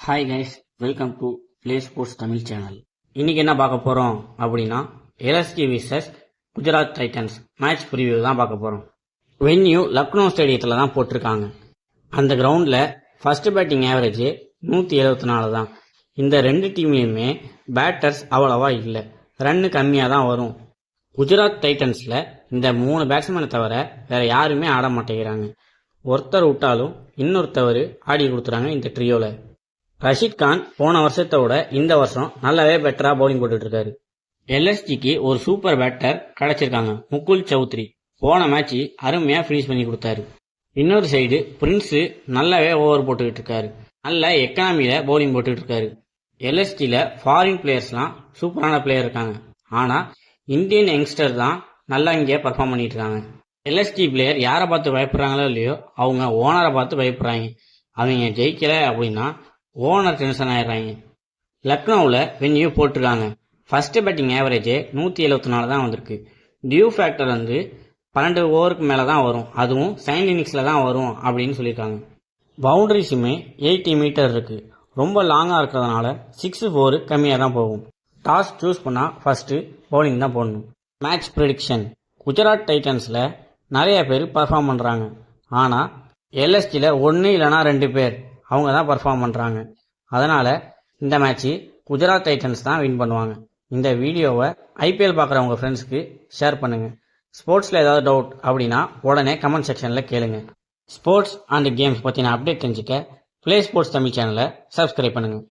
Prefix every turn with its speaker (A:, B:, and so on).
A: Hi guys, welcome to play sports Tamil channel. இன்னைக்கு என்ன பார்க்க போறோம் அப்படின்னா LSG versus Gujarat titans match preview தான் பார்க்க போறோம். வென்யூ லக்னோ ஸ்டேடியத்தில் தான் போட்டிருக்காங்க. அந்த கிரவுண்டில் ஃபர்ஸ்ட் பேட்டிங் ஆவரேஜ் 174 தான். இந்த ரெண்டு டீம்லையுமே பேட்டர்ஸ் அவ்வளவா இல்லை, ரன்னு கம்மியாக தான் வரும். குஜராத் டைட்டன்ஸில் இந்த 3 பேட்ஸ்மேனை தவிர வேற யாருமே ஆட மாட்டேங்கிறாங்க. ஒருத்தர் விட்டாலும் இன்னொருத்தவர் ஆடி கொடுத்துறாங்க. இந்த ட்ரியோவில் ரஷீத் கான் போன வருஷத்தை விட இந்த வருஷம் நல்லாவே பெட்டரா பவுலிங் போட்டுட்டு இருக்காரு. எல்எஸ்ஜிக்கு ஒரு சூப்பர் பேட்டர் கிடைச்சிருக்காங்க, முகுல் சௌத்ரி. போன மேட்ச் அருமையா ஃபினிஷ் பண்ணி கொடுத்தாரு. இன்னொரு சைடு பிரின்ஸ் நல்லாவே ஓவர் போட்டுக்கிட்டு இருக்காரு, நல்ல எக்கனாமியில பவுலிங் போட்டுக்கிட்டு இருக்காரு. எல்எஸ்டியில் ஃபாரின் பிளேயர்ஸ்லாம் சூப்பரான பிளேயர் இருக்காங்க, ஆனா இந்தியன் யங்ஸ்டர் தான் நல்லா இங்கே பர்ஃபார்ம் பண்ணிட்டு இருக்காங்க. எல்எஸ்டி பிளேயர் யாரை பார்த்து பயப்படுறாங்களோ இல்லையோ, அவங்க ஓனரை பார்த்து பயப்படுறாங்க. அவங்க ஜெயிக்கல அப்படின்னா ஓனர் டென்ஷன் ஆயிடுறாங்க. லக்னோவில் வென்யூ போட்டிருக்காங்க. ஃபர்ஸ்ட் பேட்டிங் ஆவரேஜ் 174 தான் வந்திருக்கு. டியூ ஃபேக்டர் 12 ஓவருக்கு மேலே தான் வரும், அதுவும் செகண்ட் இன்னிங்ஸில் தான் வரும் அப்படின்னு சொல்லியிருக்காங்க. பவுண்டரிஸுமே 80 மீட்டர் இருக்கு. ரொம்ப லாங்காக இருக்கிறதுனால 6-4 கம்மியாக தான் போகும். டாஸ் சூஸ் பண்ணால் ஃபர்ஸ்ட்டு பவுலிங் தான் போடணும். மேட்ச் ப்ரெடிக்ஷன்: குஜராத் டைட்டன்ஸில் நிறைய பேர் பர்ஃபார்ம் பண்ணுறாங்க, ஆனால் எல்எஸ்டியில் 1 இல்லைனா 2 பேர் அவங்க தான் பர்ஃபார்ம் பண்ணுறாங்க. அதனால் இந்த மேட்ச்சு குஜராத் டைட்டன்ஸ் தான் வின் பண்ணுவாங்க. இந்த வீடியோவை ஐபிஎல் பார்க்குற உங்கள் ஃப்ரெண்ட்ஸ்க்கு ஷேர் பண்ணுங்கள். ஸ்போர்ட்ஸில் ஏதாவது டவுட் அப்படின்னா உடனே கமெண்ட் செக்ஷனில் கேளுங்க. ஸ்போர்ட்ஸ் அண்ட் கேம்ஸ் பற்றின அப்டேட் தெரிஞ்சுக்க பிளே ஸ்போர்ட்ஸ் தமிழ் சேனலை சப்ஸ்கிரைப் பண்ணுங்கள்.